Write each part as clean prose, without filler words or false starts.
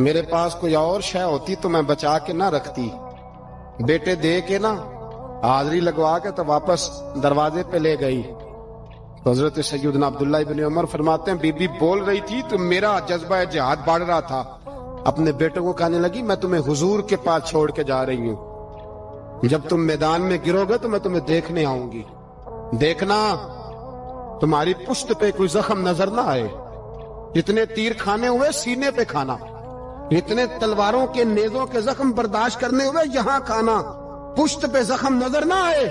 میرے پاس کوئی اور شے ہوتی تو میں بچا کے نہ رکھتی، بیٹے دے کے نا حاضری لگوا کے تو واپس دروازے پہ لے گئی۔ حضرت سیدنا عبداللہ ابن عمر فرماتے ہیں بی بی بول رہی تھی تو میرا جذبہ جہاد بڑھ رہا تھا، اپنے بیٹوں کو کہنے لگی میں تمہیں حضور کے پاس چھوڑ کے جا رہی ہوں، جب تم میدان میں گرو گے تو میں تمہیں دیکھنے آؤں گی، دیکھنا تمہاری پشت پہ کوئی زخم نظر نہ آئے، جتنے تیر کھانے ہوئے سینے پہ کھانا، جتنے تلواروں کے نیزوں کے زخم برداشت کرنے ہوئے یہاں کھانا، پشت پہ زخم نظر نہ آئے۔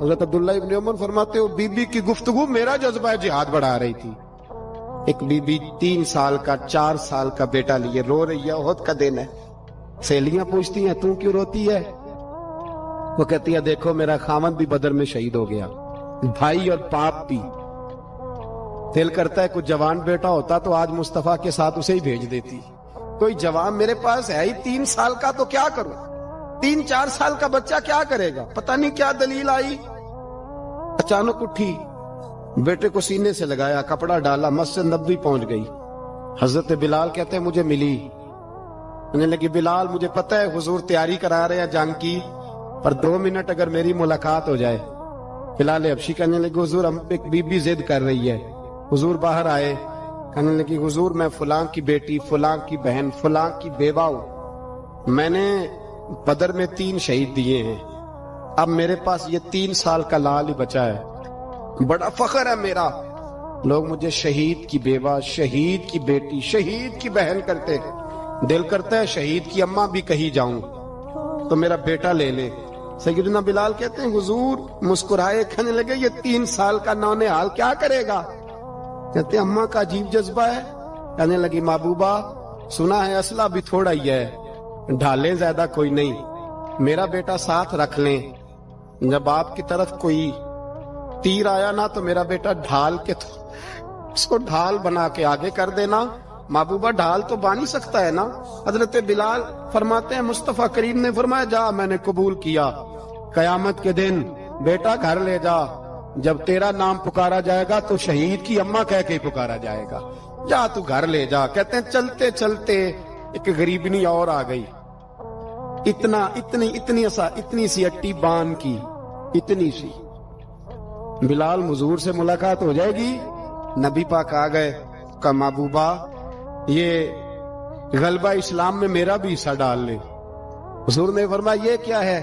حضرت عبداللہ ابن عمر فرماتے ہو بی بی کی گفتگو میرا جذبہ جہاد بڑھا رہی تھی۔ ایک بی بی 3 سال کا 4 سال کا بیٹا لیے رو رہی ہے، احد کا دن ہے، سہیلیاں پوچھتی ہیں تو کیوں روتی ہے؟ وہ کہتی ہے دیکھو میرا خامد بھی بدر میں شہید ہو گیا، بھائی اور باپ بھی، دل کرتا ہے کوئی جوان بیٹا ہوتا تو آج مصطفیٰ کے ساتھ اسے ہی بھیج دیتی، کوئی جوان میرے پاس ہے ہی 3 سال کا تو کیا کروں، 3-4 سال کا بچہ کیا کرے گا؟ پتہ نہیں کیا دلیل آئی، اچانک اٹھی، بیٹے کو سینے سے لگایا، کپڑا ڈالا، مسجد نبوی پہنچ گئی۔ حضرت بلال کہتے ہیں مجھے ملی، کہنے لگی بلال مجھے پتہ ہے حضور تیاری کرا رہے ہیں جنگ کی، پر 2 منٹ اگر میری ملاقات ہو جائے۔ بلال حبشی کہنے لگے حضور ہم ایک بی بی ضد کر رہی ہے۔ حضور باہر آئے، کہنے لگی حضور میں فلاں کی بیٹی، فلاں کی بہن، فلاں کی بیوہ ہوں، میں نے بدر میں 3 شہید دیے ہیں، اب میرے پاس یہ 3 سال کا لال ہی بچا ہے، بڑا فخر ہے میرا، لوگ مجھے شہید کی بیوہ، شہید کی بیٹی، شہید کی بہن کرتے، دل کرتا ہے شہید کی اماں بھی کہیں جاؤں تو میرا بیٹا لے لے۔ سیدنا بلال کہتے ہیں حضور مسکرائے، کہنے لگے یہ 3 سال کا نونہال کیا کرے گا؟ کہتے ہیں اماں کا عجیب جذبہ ہے، کہنے لگی محبوبہ سنا ہے اسلحہ بھی تھوڑا ہی ہے، ڈھالیں زیادہ کوئی نہیں، میرا بیٹا ساتھ رکھ لیں، جب آپ کی طرف کوئی تیر آیا نا تو میرا بیٹا ڈھال کے اس کو ڈھال بنا کے آگے کر دینا۔ محبوبہ ڈھال تو بانی سکتا ہے نا؟ حضرت بلال فرماتے ہیں مصطفیٰ کریم نے فرمایا جا میں نے قبول کیا، قیامت کے دن بیٹا گھر لے جا، جب تیرا نام پکارا جائے گا تو شہید کی اماں کہہ کے پکارا جائے گا، جا تو گھر لے جا۔ کہتے ہیں چلتے چلتے ایک غریبنی اور آ گئی، اتنی سی اٹی بان کی، اتنی سی، بلال حضور سے ملاقات ہو جائے گی، نبی پاک آ گئے، کہا محبوبہ یہ غلبہ اسلام میں میرا بھی حصہ ڈال لے۔ حضور نے فرمایا یہ کیا ہے؟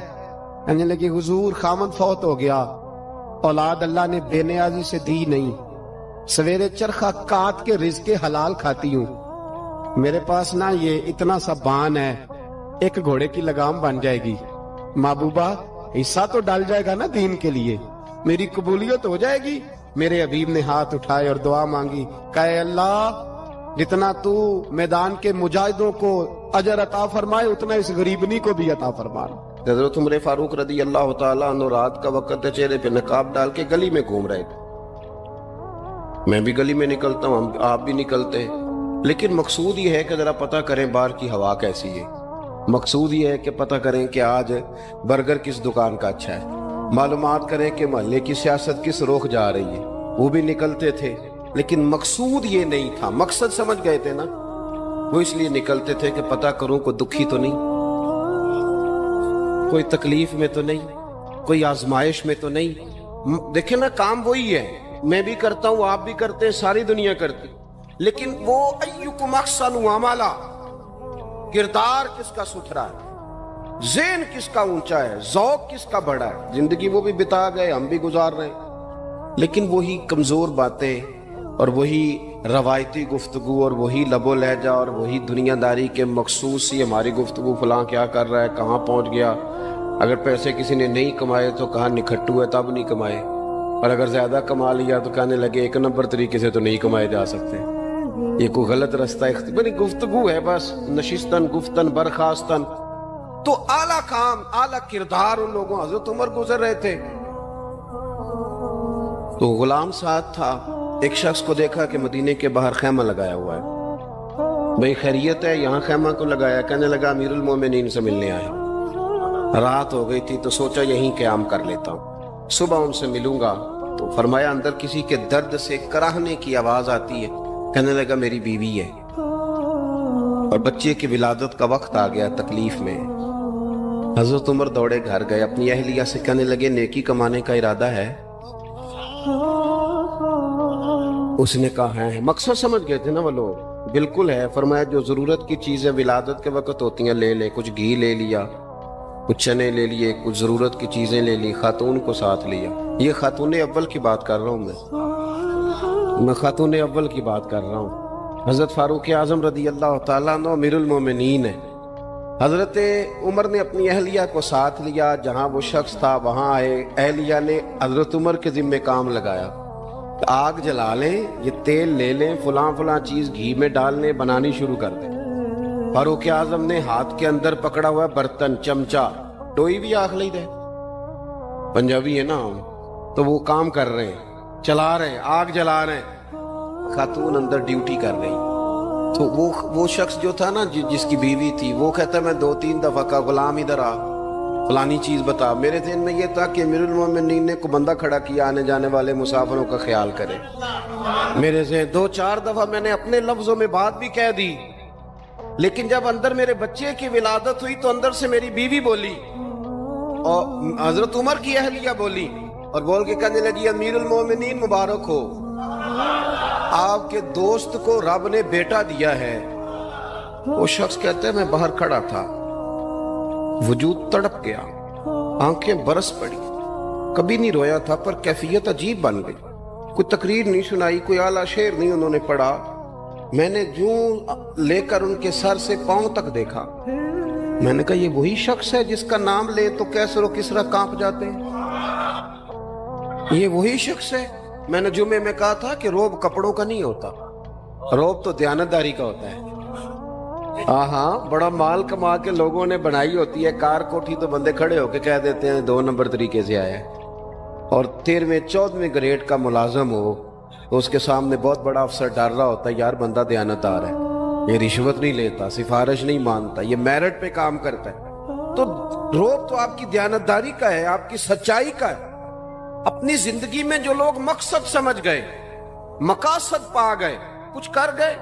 کہنے لگے حضور خامد فوت ہو گیا، اولاد اللہ نے بے نیازی سے دی نہیں، سویرے چرخہ کاٹ کے رزق حلال کھاتی ہوں، میرے پاس نا یہ اتنا سا بان ہے، ایک گھوڑے کی لگام بن جائے گی، محبوبہ حصہ تو ڈال جائے گا نا دین کے لیے، میری قبولیت ہو جائے گی۔ میرے حبیب نے ہاتھ اٹھائے اور دعا مانگی، کہے اللہ جتنا تو میدان کے مجاہدوں کو اجر عطا فرمائے اتنا اس غریبنی کو بھی عطا فرما۔ حضرت عمر فاروق رضی اللہ تعالیٰ عنہ رات کا وقت چہرے پہ نقاب ڈال کے گلی میں گھوم رہے تھے، میں بھی گلی میں نکلتا ہوں، آپ بھی نکلتے ہیں، لیکن مقصود یہ ہے کہ ذرا پتہ کریں باہر کی ہوا کیسی ہے، مقصود یہ ہے کہ پتہ کریں کہ آج برگر کس دکان کا اچھا ہے، معلومات کریں کہ محلے کی سیاست کس رخ جا رہی ہے، وہ بھی نکلتے تھے، لیکن مقصود یہ نہیں تھا، مقصد سمجھ گئے تھے نا، وہ اس لیے نکلتے تھے کہ پتہ کروں کوئی دکھی تو نہیں، کوئی تکلیف میں تو نہیں، کوئی آزمائش میں تو نہیں۔ دیکھیں نا کام وہی ہے، میں بھی کرتا ہوں، آپ بھی کرتے ہیں، ساری دنیا کرتی، لیکن وہ ایکم احسن عملا، کردار کس کا ستھرا ہے، ذہن کس کا اونچا ہے، ذوق کس کا بڑا ہے۔ زندگی وہ بھی بتا گئے، ہم بھی گزار رہے ہیں، لیکن وہی کمزور باتیں اور وہی روایتی گفتگو اور وہی لب و لہجہ اور وہی دنیا داری کے مخصوص ہی ہماری گفتگو، فلاں کیا کر رہا ہے، کہاں پہنچ گیا، اگر پیسے کسی نے نہیں کمائے تو کہاں نکھٹو ہے تب نہیں کمائے، اور اگر زیادہ کما لیا تو کہنے لگے 1 نمبر طریقے سے تو نہیں کمائے جا سکتے، یہ کوئی غلط رستہ بڑی گفتگو ہے، بس نشستن گفتن برخاستن۔ تو اعلیٰ کام، اعلیٰ کردار ان لوگوں، حضرت عمر گزر رہے تھے تو غلام ساتھ تھا، ایک شخص کو دیکھا کہ مدینے کے باہر خیمہ لگایا ہوا ہے، بھئی خیریت ہے، یہاں خیمہ کو لگایا؟ کہنے لگا امیر المومنین سے ملنے آیا، رات ہو گئی تھی تو سوچا یہیں قیام کر لیتا ہوں، صبح ان سے ملوں گا۔ تو فرمایا اندر کسی کے درد سے کراہنے کی آواز آتی ہے، کہنے لگا میری بیوی ہے، اور بچے کی ولادت کا وقت آ گیا تکلیف میں. حضرت عمر دوڑے گھر گئے, اپنی اہلیہ سے کہنے لگے نیکی کمانے کا ارادہ ہے؟ اس نے کہا ہے. مقصد سمجھ گئے تھے نا وہ لوگ. بالکل ہے. فرمایا جو ضرورت کی چیزیں ولادت کے وقت ہوتی ہیں لے لے. کچھ گھی لے لیا, کچھ چنے لے لیے, کچھ ضرورت کی چیزیں لے لی, خاتون کو ساتھ لیا. یہ خاتون اول کی بات کر رہا ہوں میں خاتون اول کی بات کر رہا ہوں. حضرت فاروق اعظم رضی اللہ تعالیٰ عنہ امیر المومنین ہے. حضرت عمر نے اپنی اہلیہ کو ساتھ لیا. جہاں وہ شخص تھا وہاں آئے. اہلیہ نے حضرت عمر کے ذمہ کام لگایا, آگ جلا لیں, یہ تیل لے لیں, فلاں فلاں چیز گھی میں ڈال لیں, بنانی شروع کر دیں. فاروق اعظم نے ہاتھ کے اندر پکڑا ہوا برتن, چمچہ, ڈوئی بھی آخ لی دے, پنجابی ہے نا, تو وہ کام کر رہے ہیں, چلا رہے ہیں, آگ جلا رہے ہیں. خاتون اندر ڈیوٹی کر رہی. تو وہ شخص جو تھا نا جس کی بیوی تھی, وہ کہتا میں 2-3 دفعہ کا غلام ادھر آ, فلانی چیز بتا. میرے ذہن میں یہ تھا کہ امیر المومنین نے کو بندہ کھڑا کیا آنے جانے والے مسافروں کا خیال کرے. میرے ذہن 2-4 دفعہ میں نے اپنے لفظوں میں بات بھی کہہ دی, لیکن جب اندر میرے بچے کی ولادت ہوئی تو اندر سے میری بیوی بولی اور حضرت عمر کی اہلیہ بولی اور بول کے کہنے لگی امیر المومنین مبارک ہو, آپ کے دوست کو رب نے بیٹا دیا ہے. وہ شخص کہتے ہیں میں باہر کھڑا تھا, وجود تڑپ گیا, آنکھیں برس پڑی. کبھی نہیں رویا تھا پر کیفیت عجیب بن گئی. کوئی تقریر نہیں سنائی, کوئی اعلیٰ شعر نہیں انہوں نے پڑھا. میں نے جو لے کر ان کے سر سے پاؤں تک دیکھا. میں نے کہا یہ وہی شخص ہے جس کا نام لے تو کیسر و کسرا کانپ جاتے ہیں, یہ وہی شخص ہے. میں نے جمعے میں کہا تھا کہ روب کپڑوں کا نہیں ہوتا, روب تو دیانتداری کا ہوتا ہے. ہاں بڑا مال کما کے لوگوں نے بنائی ہوتی ہے کار کوٹھی, تو بندے کھڑے ہو کے کہہ دیتے ہیں 2 نمبر طریقے سے آیا ہے. اور 13ویں-14ویں گریڈ کا ملازم ہو تو اس کے سامنے بہت بڑا افسر ڈر رہا ہوتا ہے یار بندہ دیانتدار ہے, یہ رشوت نہیں لیتا, سفارش نہیں مانتا, یہ میرٹ پہ کام کرتا ہے. تو روب تو آپ کی دیانتداری کا ہے, آپ کی سچائی کا ہے. اپنی زندگی میں جو لوگ مقصد سمجھ گئے, مقاصد پا گئے, کچھ کر گئے,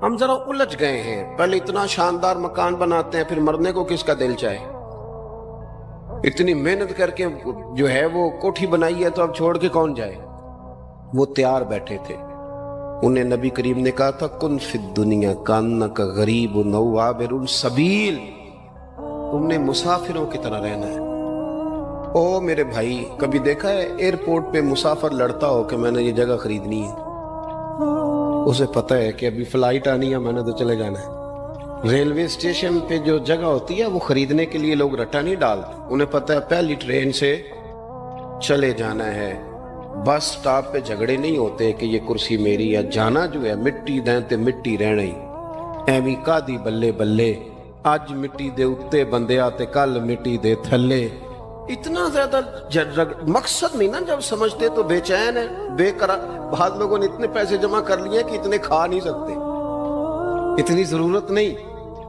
ہم ذرا الجھ گئے ہیں. پہلے اتنا شاندار مکان بناتے ہیں, پھر مرنے کو کس کا دل چاہے. اتنی محنت کر کے جو ہے وہ کوٹھی بنائی ہے تو اب چھوڑ کے کون جائے. وہ تیار بیٹھے تھے. انہیں نبی کریم نے کہا تھا کن فی الدنیا کانک غریب نو عابر السبیل, تم نے مسافروں کی طرح رہنا ہے. او میرے بھائی, کبھی دیکھا ہے ایئرپورٹ پہ مسافر لڑتا ہو کہ میں نے یہ جگہ خریدنی ہے؟ اسے پتہ ہے کہ ابھی فلائٹ آنی ہے, میں نے تو چلے جانا ہے. ریلوے اسٹیشن پہ جو جگہ ہوتی ہے وہ خریدنے کے لیے لوگ رٹا نہیں ڈالتے, انہیں پتہ ہے پہلی ٹرین سے چلے جانا ہے. بس سٹاپ پہ جھگڑے نہیں ہوتے کہ یہ کرسی میری ہے, جانا جو ہے مٹی دیں تے مٹی رہنا ہی. ایویں کادی بلے بلے, اج مٹی دے اتے بندے آتے کل مٹی دے تھلے. اتنا زیادہ مقصد نہیں نا جب سمجھتے تو بے چین ہے, بے قرار. بعض لوگوں نے اتنے پیسے جمع کر لیے کہ اتنے کھا نہیں سکتے, اتنی ضرورت نہیں,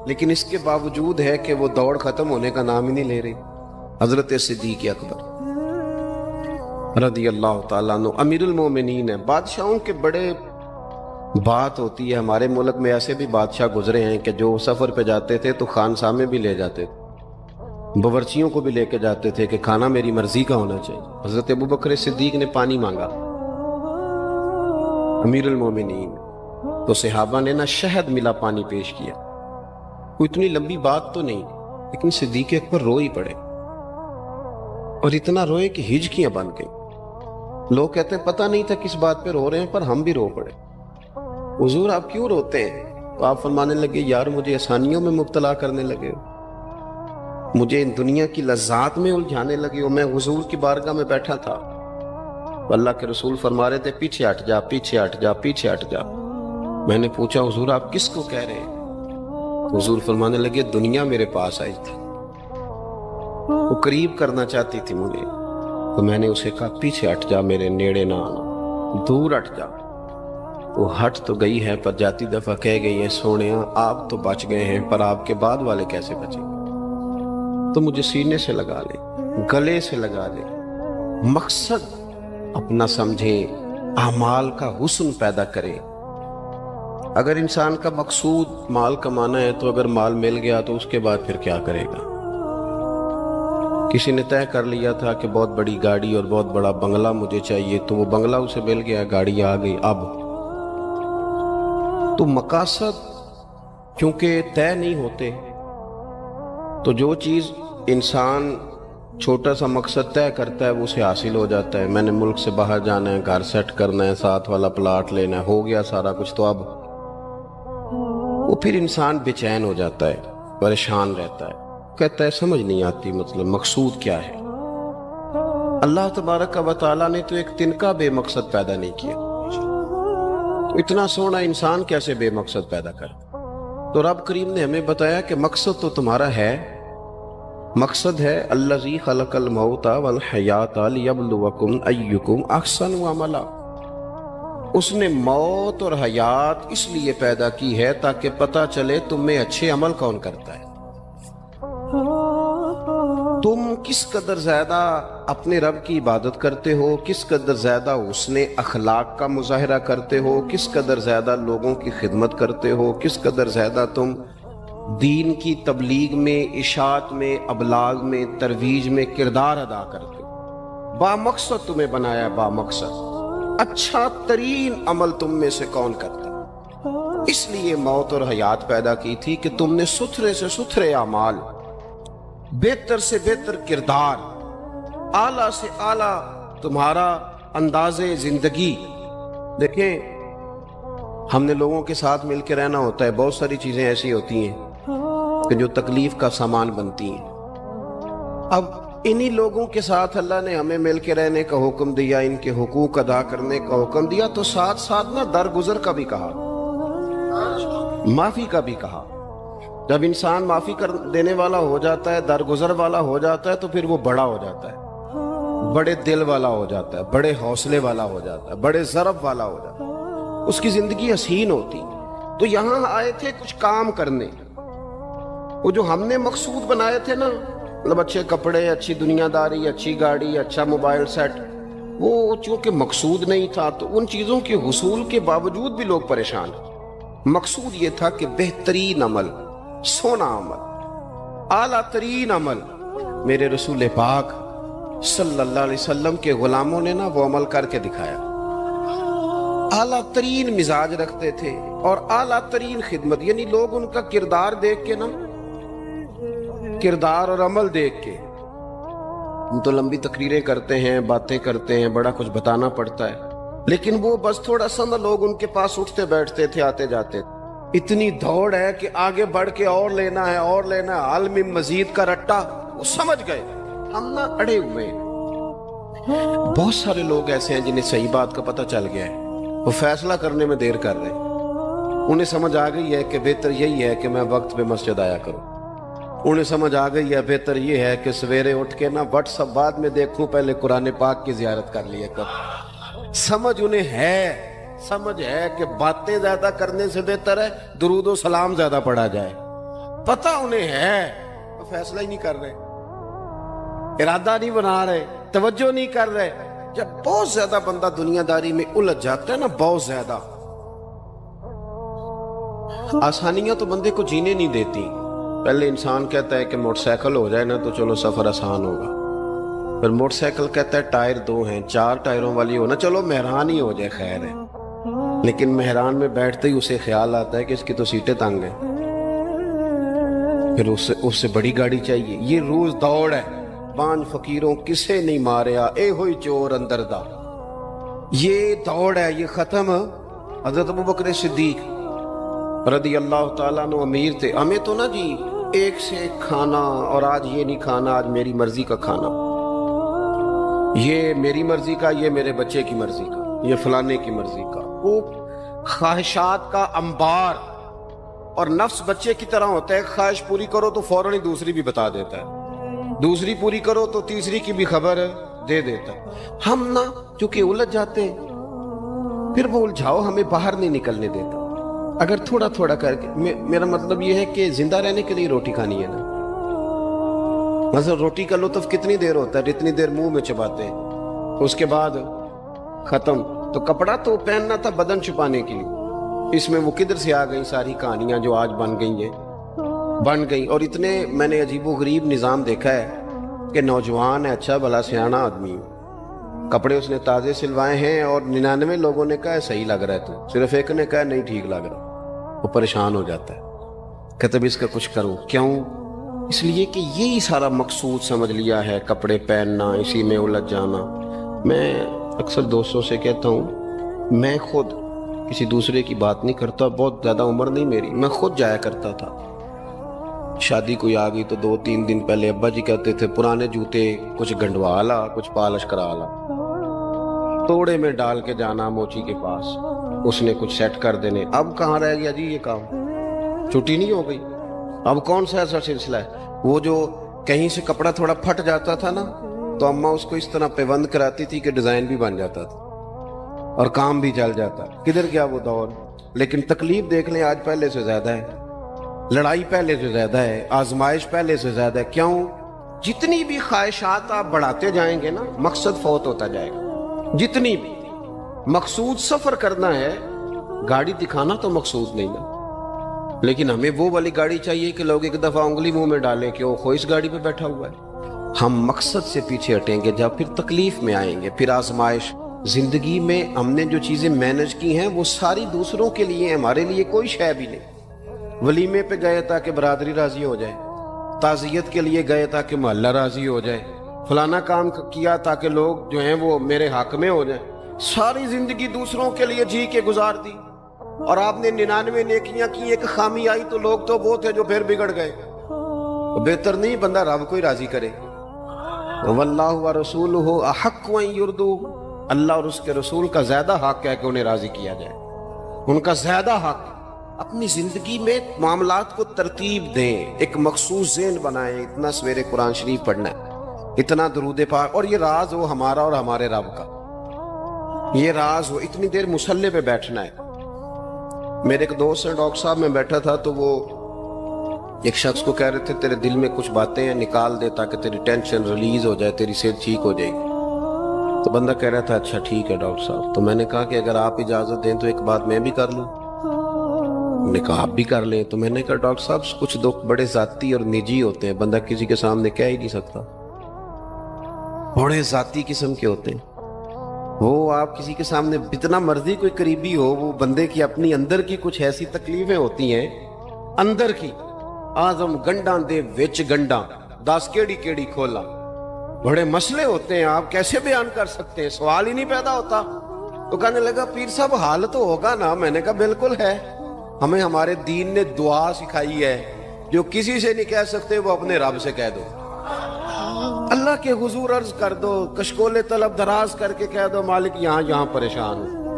لیکن اس کے باوجود ہے کہ وہ دوڑ ختم ہونے کا نام ہی نہیں لے رہی. حضرت صدیق اکبر رضی اللہ تعالیٰ عنہ امیر المومنین ہے. بادشاہوں کے بڑے بات ہوتی ہے. ہمارے ملک میں ایسے بھی بادشاہ گزرے ہیں کہ جو سفر پہ جاتے تھے تو خانساں میں بھی لے جاتے تھے, باورچیوں کو بھی لے کے جاتے تھے کہ کھانا میری مرضی کا ہونا چاہیے. حضرت ابوبکر صدیق نے پانی مانگا, امیر المومنین, تو صحابہ نے نا شہد ملا پانی پیش کیا. کوئی اتنی لمبی بات تو نہیں, لیکن صدیق اکبر رو ہی پڑے, اور اتنا روئے کہ ہجکیاں بن گئیں. لوگ کہتے ہیں پتہ نہیں تھا کس بات پہ رو رہے ہیں, پر ہم بھی رو پڑے. حضور آپ کیوں روتے ہیں؟ تو آپ فرمانے لگے یار مجھے آسانیوں میں مبتلا کرنے لگے ہو, مجھے ان دنیا کی لذات میں الجھانے لگے ہو. میں حضور کی بارگاہ میں بیٹھا تھا, اللہ کے رسول فرما رہے تھے پیچھے ہٹ جا, پیچھے ہٹ جا, پیچھے ہٹ جا. میں نے پوچھا حضور آپ کس کو کہہ رہے ہیں؟ حضور فرمانے لگے دنیا میرے پاس آئی تھی, وہ قریب کرنا چاہتی تھی مجھے, تو میں نے اسے کہا پیچھے ہٹ جا, میرے نیڑے نہ آنا, دور ہٹ جا. وہ ہٹ تو گئی ہے پر جاتی دفعہ کہہ گئی ہے سونیا آپ تو بچ گئے ہیں, پر آپ کے بعد والے کیسے بچیں گے؟ تو مجھے سینے سے لگا لے, گلے سے لگا لے, مقصد اپنا سمجھیں, اعمال کا حسن پیدا کریں. اگر انسان کا مقصود مال کمانا ہے تو اگر مال مل گیا تو اس کے بعد پھر کیا کرے گا؟ کسی نے طے کر لیا تھا کہ بہت بڑی گاڑی اور بہت بڑا بنگلہ مجھے چاہیے، تو وہ بنگلہ اسے مل گیا، گاڑی آ گئی۔ اب تو مقاصد کیونکہ طے نہیں ہوتے، تو جو چیز انسان چھوٹا سا مقصد طے کرتا ہے وہ اسے حاصل ہو جاتا ہے۔ میں نے ملک سے باہر جانا ہے، گھر سیٹ کرنا ہے، ساتھ والا پلاٹ لینا ہے، ہو گیا سارا کچھ، تو اب وہ پھر انسان بے چین ہو جاتا ہے، پریشان رہتا ہے، کہتا ہے سمجھ نہیں آتی مطلب مقصود کیا ہے۔ اللہ تبارک و تعالیٰ نے تو ایک تنکا بے مقصد پیدا نہیں کیا، تو اتنا سونا انسان کیسے بے مقصد پیدا کر؟ تو رب کریم نے ہمیں بتایا کہ مقصد تو تمہارا ہے، مقصد ہے الذی خلق الموت والحیات لیبلوکم ایکم احسن عملا۔ اس نے موت اور حیات اس لیے پیدا کی ہے تاکہ پتہ چلے تم میں اچھے عمل کون کرتا ہے، تم کس قدر زیادہ اپنے رب کی عبادت کرتے ہو، کس قدر زیادہ حسن اخلاق کا مظاہرہ کرتے ہو، کس قدر زیادہ لوگوں کی خدمت کرتے ہو، کس قدر زیادہ تم دین کی تبلیغ میں، اشاعت میں، ابلاغ میں، ترویج میں کردار ادا کرتے ہو۔ با مقصد تمہیں بنایا، با مقصد اچھا ترین عمل تم میں سے کون کرتا ہے، اس لیے موت اور حیات پیدا کی تھی کہ تم نے ستھرے سے ستھرے اعمال، بہتر سے بہتر کردار، اعلیٰ سے اعلیٰ تمہارا انداز زندگی۔ دیکھیں ہم نے لوگوں کے ساتھ مل کے رہنا ہوتا ہے، بہت ساری چیزیں ایسی ہوتی ہیں کہ جو تکلیف کا سامان بنتی ہیں۔ اب انہی لوگوں کے ساتھ اللہ نے ہمیں مل کے رہنے کا حکم دیا، ان کے حقوق ادا کرنے کا حکم دیا، تو ساتھ ساتھ نہ درگزر کا بھی کہا، معافی کا بھی کہا۔ جب انسان معافی کر دینے والا ہو جاتا ہے، درگزر والا ہو جاتا ہے، تو پھر وہ بڑا ہو جاتا ہے، بڑے دل والا ہو جاتا ہے، بڑے حوصلے والا ہو جاتا ہے، بڑے ضرب والا ہو جاتا ہے، اس کی زندگی حسین ہوتی۔ تو یہاں آئے تھے کچھ کام کرنے، وہ جو ہم نے مقصود بنائے تھے نا، مطلب اچھے کپڑے، اچھی دنیا داری، اچھی گاڑی، اچھا موبائل سیٹ، وہ چونکہ مقصود نہیں تھا تو ان چیزوں کے حصول کے باوجود بھی لوگ پریشان ہیں۔ مقصود یہ تھا کہ بہترین عمل، سونا عمل، اعلیٰ ترین عمل میرے رسول پاک صلی اللہ علیہ وسلم کے غلاموں نے نا وہ عمل کر کے دکھایا۔ اعلیٰ ترین مزاج رکھتے تھے اور اعلیٰ ترین خدمت، یعنی لوگ ان کا کردار دیکھ کے نا، کردار اور عمل دیکھ کے، ہم تو لمبی تقریریں کرتے ہیں، باتیں کرتے ہیں، بڑا کچھ بتانا پڑتا ہے، لیکن وہ بس تھوڑا سا نا لوگ ان کے پاس اٹھتے بیٹھتے تھے، آتے جاتے تھے۔ اتنی دوڑ ہے کہ آگے بڑھ کے اور لینا ہے، اور لینا ہے، عالم مزید کا رٹا، وہ سمجھ گئے، ہم نہ اڑے ہوئے۔ بہت سارے لوگ ایسے ہیں جنہیں صحیح بات کا پتہ چل گیا ہے، وہ فیصلہ کرنے میں دیر کر رہے ہیں، انہیں سمجھ آ گئی ہے کہ بہتر یہی ہے کہ میں وقت پہ مسجد آیا کروں، انہیں سمجھ آ گئی ہے بہتر یہ ہے کہ سویرے اٹھ کے نا واٹس ایپ بعد میں دیکھوں، پہلے قرآن پاک کی زیارت کر لیا کر۔ سمجھ انہیں ہے، سمجھ ہے کہ باتیں زیادہ کرنے سے بہتر ہے درود و سلام زیادہ پڑھا جائے، پتہ انہیں ہے، وہ فیصلہ ہی نہیں کر رہے، ارادہ نہیں بنا رہے، توجہ نہیں کر رہے۔ جب بہت زیادہ بندہ دنیا داری میں الجھ جاتا ہے نا، بہت زیادہ، آسانیاں تو بندے کو جینے نہیں دیتی۔ پہلے انسان کہتا ہے کہ موٹر سائیکل ہو جائے نا تو چلو سفر آسان ہوگا، پھر موٹر سائیکل کہتا ہے ٹائر 2 ہیں، 4 ٹائروں والی ہونا، چلو مہران ہی ہو جائے خیر ہے، لیکن مہران میں بیٹھتے ہی اسے خیال آتا ہے کہ اس کی تو سیٹیں تنگ ہیں، پھر اس سے بڑی گاڑی چاہیے۔ یہ روز دوڑ ہے، 5 فقیروں کسے نہیں ماریا، اے ہوئی چور اندر دا، یہ دوڑ ہے، یہ ختم۔ حضرت ابوبکر صدیق رضی اللہ تعالیٰ عنہ امیر تھے، ہمیں تو نا جی ایک سے ایک کھانا، اور آج یہ نہیں کھانا، آج میری مرضی کا کھانا، یہ میری مرضی کا، یہ میرے بچے کی مرضی کا، یہ فلانے کی مرضی کا، وہ خواہشات کا انبار، اور نفس بچے کی طرح ہوتا ہے، خواہش پوری کرو تو فوراً ہی دوسری بھی بتا دیتا ہے، دوسری پوری کرو تو تیسری کی بھی خبر دے دیتا ہے۔ ہم نا چونکہ الجھ جاتے ہیں، پھر وہ الجھاؤ ہمیں باہر نہیں نکلنے دیتا۔ اگر تھوڑا تھوڑا کر کے، میرا مطلب یہ ہے کہ زندہ رہنے کے لیے روٹی کھانی ہے نا، مثلا روٹی کا لطف کتنی دیر ہوتا ہے، جتنی دیر منہ میں چباتے ہیں، اس کے بعد ختم۔ تو کپڑا تو پہننا تھا بدن چھپانے کے لیے، اس میں وہ کدھر سے آ گئی ساری کہانیاں جو آج بن گئی. اور اتنے میں نے عجیب و غریب نظام دیکھا ہے کہ نوجوان ہے، اچھا بھلا سیانا آدمی، کپڑے اس نے تازے سلوائے ہیں اور 99 لوگوں نے کہا ہے صحیح لگ رہا ہے، تو صرف ایک نے کہا نہیں ٹھیک لگ رہا. وہ پریشان ہو جاتا ہے، کہتا ہے اس کا کچھ کروں. کیوں؟ اس لیے کہ یہی سارا مقصود سمجھ لیا ہے، کپڑے پہننا، اسی میں الجھ جانا. میں اکثر دوستوں سے کہتا ہوں میں خود کسی دوسرے کی بات نہیں کرتا، بہت زیادہ عمر نہیں میری، میں خود جایا کرتا تھا. شادی کوئی آ گئی تو 2-3 دن پہلے ابا جی کہتے تھے پرانے جوتے کچھ گنڈوا لا، کچھ پالش کرا لا، توڑے میں ڈال کے جانا موچی کے پاس، اس نے کچھ سیٹ کر دینے. اب کہاں رہ گیا جی یہ کام؟ چھٹی نہیں ہو گئی. اب کون سا ایسا سلسلہ ہے؟ وہ جو کہیں سے کپڑا تھوڑا پھٹ جاتا تھا نا تو اماں اس کو اس طرح پیوند کراتی تھی کہ ڈیزائن بھی بن جاتا تھا اور کام بھی چل جاتا. کدھر گیا وہ دور؟ لیکن تکلیف دیکھ لیں آج پہلے سے زیادہ ہے، لڑائی پہلے سے زیادہ ہے، آزمائش پہلے سے زیادہ ہے. کیوں؟ جتنی بھی خواہشات آپ بڑھاتے جائیں گے نا مقصد فوت ہوتا جائے گا. جتنی بھی مقصود سفر کرنا ہے، گاڑی دکھانا تو مقصود نہیں نا، لیکن ہمیں وہ والی گاڑی چاہیے کہ لوگ ایک دفعہ انگلی منہ میں ڈالیں کہ وہ خو اس گاڑی پہ بیٹھا ہوا ہے. ہم مقصد سے پیچھے ہٹیں گے جب پھر تکلیف میں آئیں گے، پھر آزمائش. زندگی میں ہم نے جو چیزیں مینج کی ہیں وہ ساری دوسروں کے لیے، ہمارے لیے کوئی شے بھی نہیں. ولیمے پہ گئے تاکہ برادری راضی ہو جائے، تعزیت کے لیے گئے تاکہ محلہ راضی ہو جائے، فلانا کام کیا تاکہ لوگ جو ہیں وہ میرے حق میں ہو جائیں. ساری زندگی دوسروں کے لیے جی کے گزار دی. اور آپ نے 99 نیکیاں کی، ایک خامی آئی تو لوگ تو وہ تھے جو پھر بگڑ گئے. بہتر نہیں بندہ رب کو ہی راضی کرے. واللہ ورسولہ احق ان یرضوہ، اللہ اور اس کے رسول کا زیادہ حق ہے کہ انہیں راضی کیا جائے، ان کا زیادہ حق. اپنی زندگی میں معاملات کو ترتیب دیں، ایک مخصوص ذہن بنائیں. اتنا سویرے قرآن شریف پڑھنا ہے، اتنا درود پاک، اور یہ راز ہو ہمارا اور ہمارے رب کا، یہ راز ہو. اتنی دیر مصلی پہ بیٹھنا ہے. میرے ایک دوست ہے ڈاکٹر صاحب، میں بیٹھا تھا تو وہ ایک شخص کو کہہ رہے تھے تیرے دل میں کچھ باتیں ہیں نکال دے تاکہ تیری ٹینشن ریلیز ہو جائے، تیری صحت ٹھیک ہو جائے گی. تو بندہ کہہ رہا تھا اچھا ٹھیک ہے ڈاکٹر صاحب. تو میں نے کہا کہ اگر آپ اجازت دیں تو ایک بات میں بھی کر لوں. انہوں نے کہا آپ بھی کر لیں. تو میں نے کہا ڈاکٹر صاحب کچھ دکھ بڑے ذاتی اور نجی ہوتے ہیں، بندہ کسی کے سامنے کہہ ہی نہیں سکتا، بڑے ذاتی قسم کے ہوتے ہیں. وہ آپ کسی کے سامنے جتنا مرضی کوئی قریبی ہو، وہ بندے کی اپنی اندر کی کچھ ایسی تکلیفیں ہوتی ہیں اندر کی. آزم گنڈاں دے وچ گنڈاں 10 کیڑی کھولا، بڑے مسئلے ہوتے ہیں، آپ کیسے بیان کر سکتے ہیں؟ سوال ہی نہیں پیدا ہوتا. تو کہنے لگا پیر صاحب حال تو ہوگا نا. میں نے کہا بالکل ہے. ہمیں ہمارے دین نے دعا سکھائی ہے، جو کسی سے نہیں کہہ سکتے وہ اپنے رب سے کہہ دو. اللہ کے حضور عرض کر دو، کشکول طلب دراز کر کے کہہ دو مالک یہاں پریشان ہوں.